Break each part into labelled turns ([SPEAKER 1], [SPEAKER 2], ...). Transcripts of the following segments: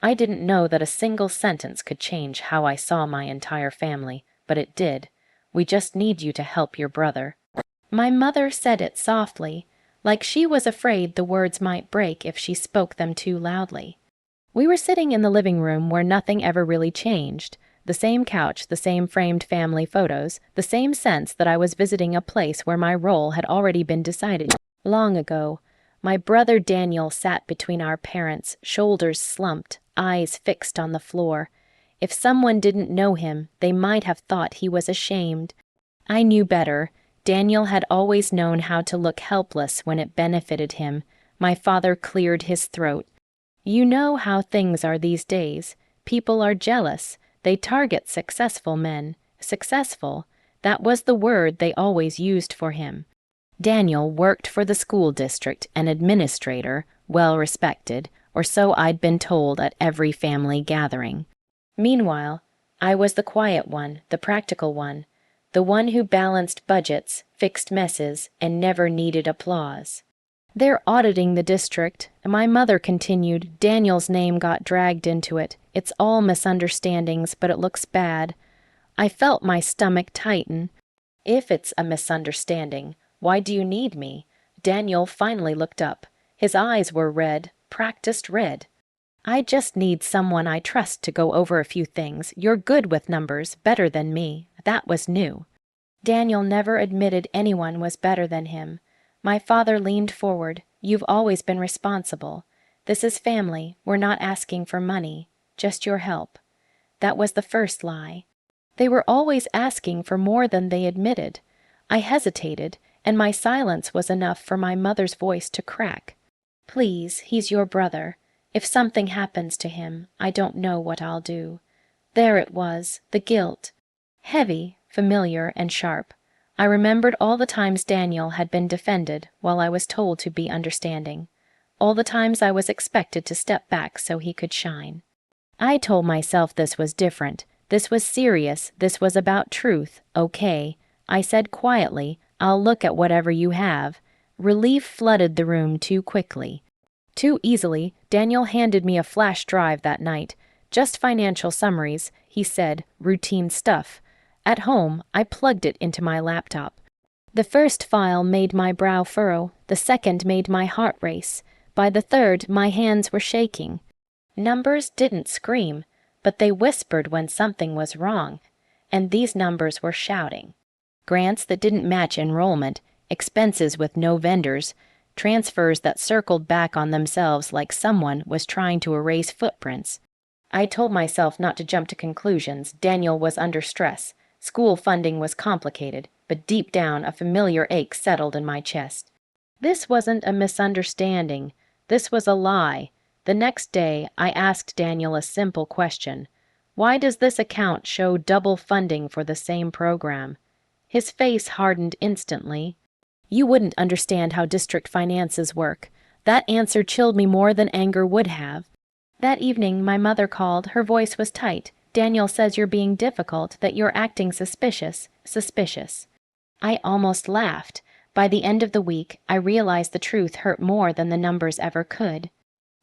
[SPEAKER 1] I didn't know that a single sentence could change how I saw my entire family, but it did. We just need you to help your brother. My mother said it softly, like she was afraid the words might break if she spoke them too loudly. We were sitting in the living room where nothing ever really changed. The same couch, the same framed family photos, the same sense that I was visiting a place where my role had already been decided long ago. My brother Daniel sat between our parents, shoulders slumped, eyes fixed on the floor. If someone didn't know him, they might have thought he was ashamed. I knew better. Daniel had always known how to look helpless when it benefited him. My father cleared his throat. You know how things are these days. People are jealous. They target successful men. Successful. That was the word they always used for him. Daniel worked for the school district, an administrator, well respected, or so I'd been told at every family gathering. Meanwhile, I was the quiet one, the practical one, the one who balanced budgets, fixed messes, and never needed applause. They're auditing the district, and my mother continued. Daniel's name got dragged into it. It's all misunderstandings, but it looks bad. I felt my stomach tighten. If it's a misunderstanding, why do you need me? Daniel finally looked up. His eyes were red, practiced red. I just need someone I trust to go over a few things. You're good with numbers, better than me. That was new. Daniel never admitted anyone was better than him. My father leaned forward. You've always been responsible. This is family. We're not asking for money, just your help. That was the first lie. They were always asking for more than they admitted. I hesitated, and my silence was enough for my mother's voice to crack. Please, he's your brother. If something happens to him, I don't know what I'll do. There it was, the guilt. Heavy, familiar, and sharp. I remembered all the times Daniel had been defended while I was told to be understanding. All the times I was expected to step back so he could shine. I told myself this was different. This was serious. This was about truth. Okay. I said quietly, I'll look at whatever you have. Relief flooded the room too quickly. Too easily, Daniel handed me a flash drive that night. Just financial summaries, he said, routine stuff. At home, I plugged it into my laptop. The first file made my brow furrow. The second made my heart race. By the third, my hands were shaking. Numbers didn't scream, but they whispered when something was wrong. And these numbers were shouting. Grants that didn't match enrollment, expenses with no vendors, transfers that circled back on themselves like someone was trying to erase footprints. I told myself not to jump to conclusions. Daniel was under stress. School funding was complicated, but deep down a familiar ache settled in my chest. This wasn't a misunderstanding. This was a lie. The next day, I asked Daniel a simple question. Why does this account show double funding for the same program? His face hardened instantly. You wouldn't understand how district finances work. That answer chilled me more than anger would have. That evening, my mother called. Her voice was tight. Daniel says you're being difficult, that you're acting suspicious. Suspicious. I almost laughed. By the end of the week, I realized the truth hurt more than the numbers ever could.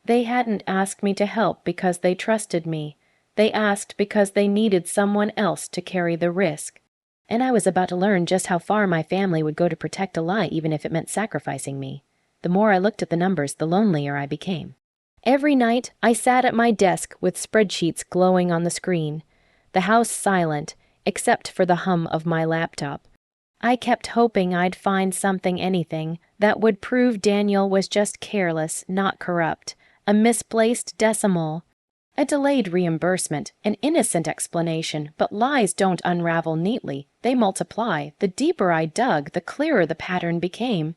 [SPEAKER 1] They hadn't asked me to help because they trusted me. They asked because they needed someone else to carry the risk. And I was about to learn just how far my family would go to protect a lie, even if it meant sacrificing me. The more I looked at the numbers, the lonelier I became. Every night, I sat at my desk with spreadsheets glowing on the screen, the house silent, except for the hum of my laptop. I kept hoping I'd find something, anything, that would prove Daniel was just careless, not corrupt, a misplaced decimal, a delayed reimbursement, an innocent explanation, but lies don't unravel neatly. They multiply. The deeper I dug, the clearer the pattern became.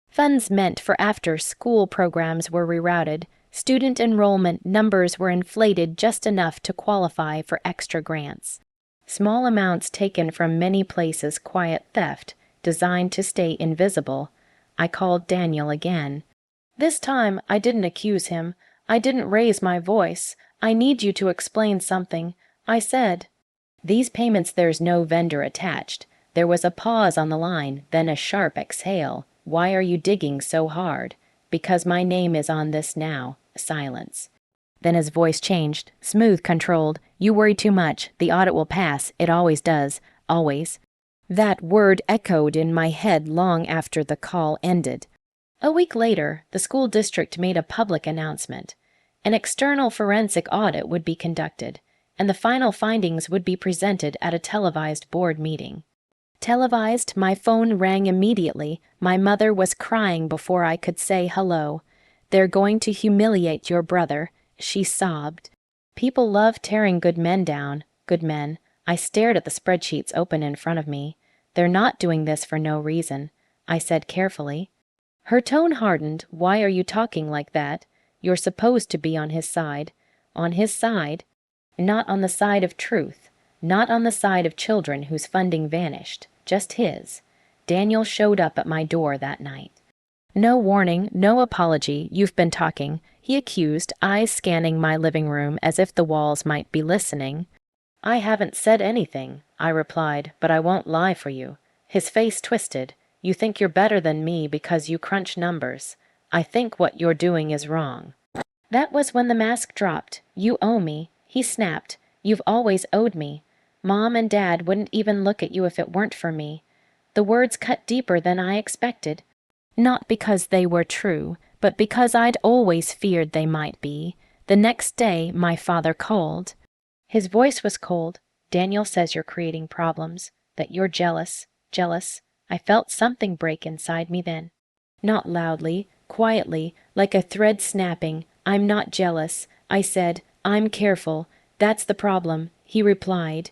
[SPEAKER 1] Funds meant for after-school programs were rerouted. Student enrollment numbers were inflated just enough to qualify for extra grants. Small amounts taken from many places, quiet theft, designed to stay invisible. I called Daniel again. This time, I didn't accuse him. I didn't raise my voice. I need you to explain something. I said, these payments, there's no vendor attached. There was a pause on the line, then a sharp exhale. Why are you digging so hard? Because my name is on this now. Silence. Then his voice changed, smooth, controlled. You worry too much. The audit will pass. It always does. Always. That word echoed in my head long after the call ended. A week later, the school district made a public announcement. An external forensic audit would be conducted, and the final findings would be presented at a televised board meeting. Televised, my phone rang immediately. My mother was crying before I could say hello. They're going to humiliate your brother, she sobbed. People love tearing good men down. Good men. I stared at the spreadsheets open in front of me. They're not doing this for no reason, I said carefully. Her tone hardened. Why are you talking like that? You're supposed to be on his side. On his side? Not on the side of truth. Not on the side of children whose funding vanished. Just his. Daniel showed up at my door that night. No warning, no apology. You've been talking, he accused, eyes scanning my living room as if the walls might be listening. I haven't said anything, I replied, but I won't lie for you. His face twisted. You think you're better than me because you crunch numbers. I think what you're doing is wrong. That was when the mask dropped. You owe me, he snapped. You've always owed me. Mom and Dad wouldn't even look at you if it weren't for me. The words cut deeper than I expected. Not because they were true, but because I'd always feared they might be. The next day, my father called. His voice was cold. Daniel says you're creating problems, that you're jealous. Jealous. I felt something break inside me then. Not loudly, quietly, like a thread snapping. I'm not jealous. I said, I'm careful. That's the problem, he replied.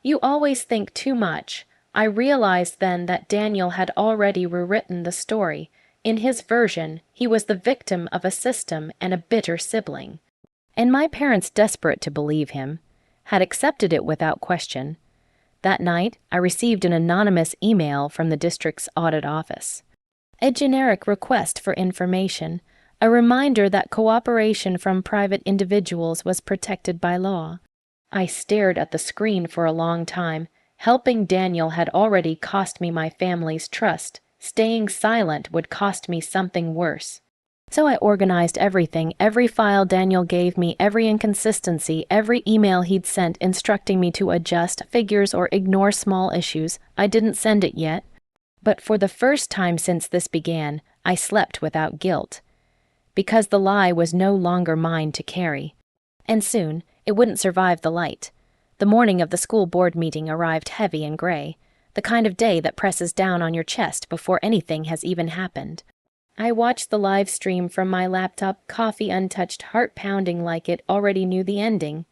[SPEAKER 1] You always think too much. I realized then that Daniel had already rewritten the story. In his version, he was the victim of a system and a bitter sibling. And my parents, desperate to believe him, had accepted it without question. That night, I received an anonymous email from the district's audit office. A generic request for information, a reminder that cooperation from private individuals was protected by law. I stared at the screen for a long time. Helping Daniel had already cost me my family's trust. Staying silent would cost me something worse. So I organized everything, every file Daniel gave me, every inconsistency, every email he'd sent instructing me to adjust figures or ignore small issues. I didn't send it yet. But for the first time since this began, I slept without guilt. Because the lie was no longer mine to carry. And soon, it wouldn't survive the light. The morning of the school board meeting arrived heavy and gray, the kind of day that presses down on your chest before anything has even happened. I watched the live stream from my laptop, coffee untouched, heart pounding like it already knew the ending.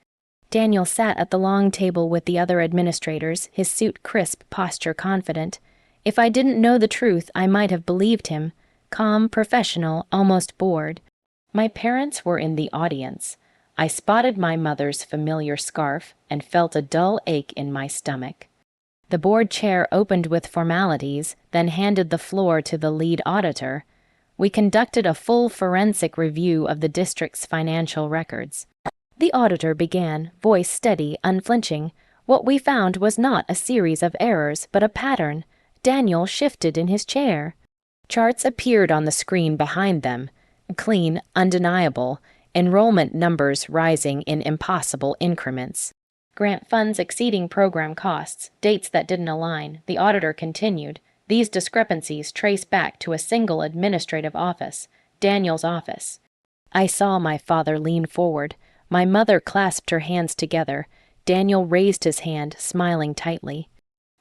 [SPEAKER 1] Daniel sat at the long table with the other administrators, his suit crisp, posture confident. If I didn't know the truth, I might have believed him. Calm, professional, almost bored. My parents were in the audience. I spotted my mother's familiar scarf and felt a dull ache in my stomach. The board chair opened with formalities, then handed the floor to the lead auditor. We conducted a full forensic review of the district's financial records. The auditor began, voice steady, unflinching. What we found was not a series of errors, but a pattern. Daniel shifted in his chair. Charts appeared on the screen behind them. Clean, undeniable. Enrollment numbers rising in impossible increments. Grant funds exceeding program costs, dates that didn't align. The auditor continued. These discrepancies trace back to a single administrative office, Daniel's office. I saw my father lean forward. My mother clasped her hands together. Daniel raised his hand, smiling tightly.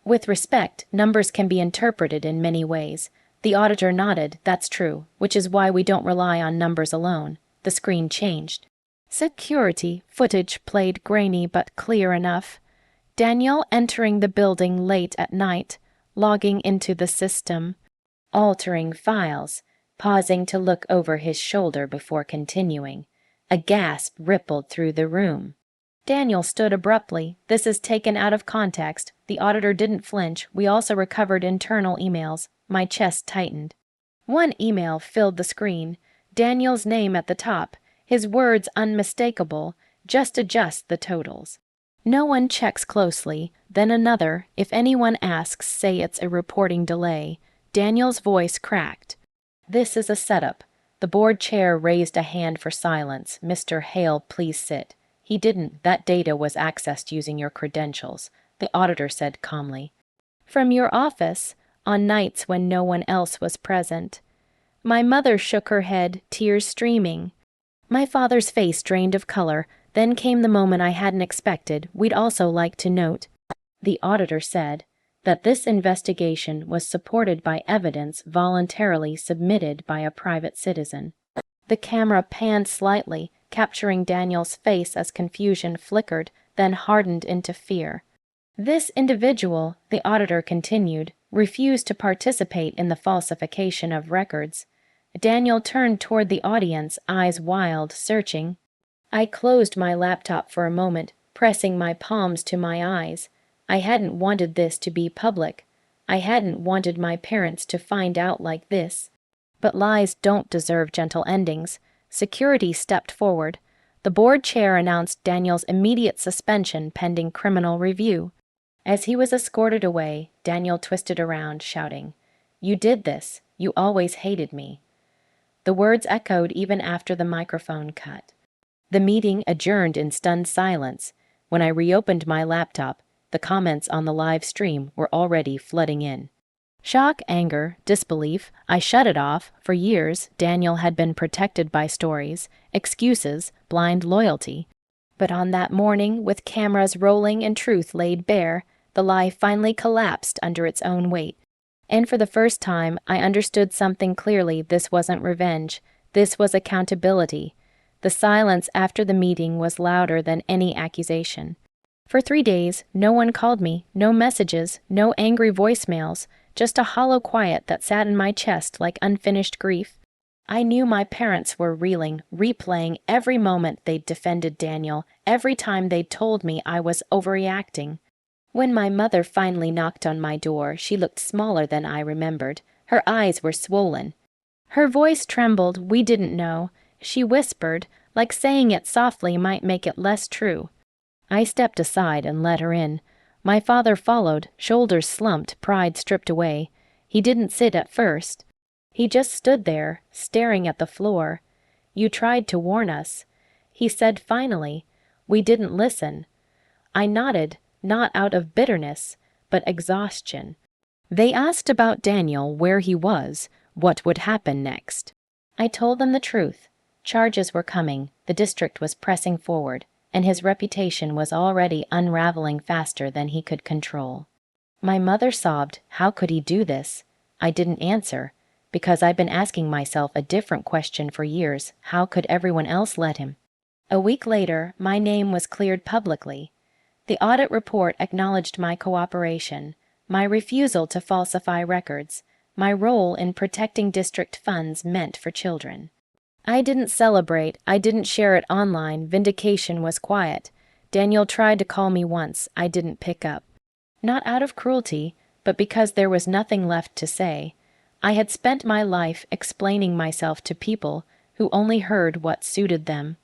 [SPEAKER 1] With respect, numbers can be interpreted in many ways. The auditor nodded. That's true, which is why we don't rely on numbers alone. The screen changed. Security footage played grainy but clear enough. Daniel entering the building late at night, logging into the system, altering files, pausing to look over his shoulder before continuing. A gasp rippled through the room. Daniel stood abruptly. This is taken out of context. The auditor didn't flinch. We also recovered internal emails. My chest tightened. One email filled the screen. Daniel's name at the top, his words unmistakable, just adjust the totals. No one checks closely, then another, if anyone asks, say it's a reporting delay. Daniel's voice cracked. This is a setup. The board chair raised a hand for silence. Mr. Hale, please sit. He didn't. That data was accessed using your credentials, the auditor said calmly. From your office, on nights when no one else was present. My mother shook her head, tears streaming. My father's face drained of color. Then came the moment I hadn't expected. We'd also like to note, the auditor said, that this investigation was supported by evidence voluntarily submitted by a private citizen. The camera panned slightly, capturing Daniel's face as confusion flickered, then hardened into fear. This individual, the auditor continued, refused to participate in the falsification of records. Daniel turned toward the audience, eyes wild, searching. I closed my laptop for a moment, pressing my palms to my eyes. I hadn't wanted this to be public. I hadn't wanted my parents to find out like this. But lies don't deserve gentle endings. Security stepped forward. The board chair announced Daniel's immediate suspension pending criminal review. As he was escorted away, Daniel twisted around, shouting, "You did this. You always hated me." The words echoed even after the microphone cut. The meeting adjourned in stunned silence. When I reopened my laptop, the comments on the live stream were already flooding in. Shock, anger, disbelief, I shut it off. For years, Daniel had been protected by stories, excuses, blind loyalty. But on that morning, with cameras rolling and truth laid bare, the lie finally collapsed under its own weight. And for the first time, I understood something clearly. This wasn't revenge. This was accountability. The silence after the meeting was louder than any accusation. For 3 days, no one called me, no messages, no angry voicemails, just a hollow quiet that sat in my chest like unfinished grief. I knew my parents were reeling, replaying every moment they'd defended Daniel, every time they'd told me I was overreacting. When my mother finally knocked on my door, she looked smaller than I remembered. Her eyes were swollen. Her voice trembled. We didn't know. She whispered, like saying it softly might make it less true. I stepped aside and let her in. My father followed, shoulders slumped, pride stripped away. He didn't sit at first. He just stood there, staring at the floor. You tried to warn us. He said finally. We didn't listen. I nodded, not out of bitterness, but exhaustion. They asked about Daniel, where he was, what would happen next. I told them the truth. Charges were coming, the district was pressing forward, and his reputation was already unraveling faster than he could control. My mother sobbed, how could he do this? I didn't answer, because I'd been asking myself a different question for years. How could everyone else let him? A week later, my name was cleared publicly. The audit report acknowledged my cooperation, my refusal to falsify records, my role in protecting district funds meant for children. I didn't celebrate, I didn't share it online, vindication was quiet. Daniel tried to call me once, I didn't pick up. Not out of cruelty, but because there was nothing left to say. I had spent my life explaining myself to people who only heard what suited them.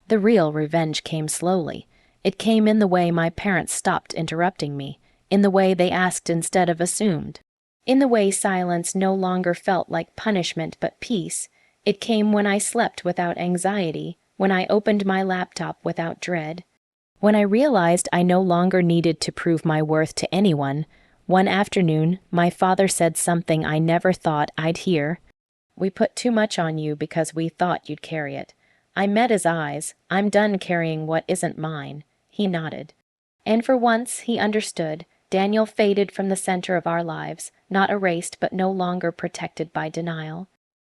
[SPEAKER 1] The real revenge came slowly. It came in the way my parents stopped interrupting me, in the way they asked instead of assumed, in the way silence no longer felt like punishment but peace. It came when I slept without anxiety, when I opened my laptop without dread. When I realized I no longer needed to prove my worth to anyone, one afternoon, my father said something I never thought I'd hear. We put too much on you because we thought you'd carry it. I met his eyes. I'm done carrying what isn't mine. He nodded. And for once, he understood. Daniel faded from the center of our lives, not erased but no longer protected by denial.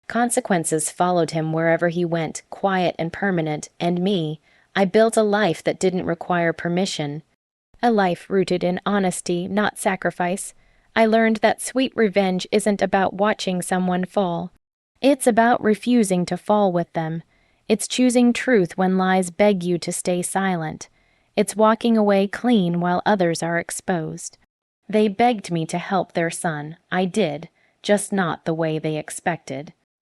[SPEAKER 1] Consequences followed him wherever he went, quiet and permanent, and me. I built a life that didn't require permission. A life rooted in honesty, not sacrifice. I learned that sweet revenge isn't about watching someone fall. It's about refusing to fall with them. It's choosing truth when lies beg you to stay silent. It's walking away clean while others are exposed. They begged me to help their son. I did, just not the way they expected.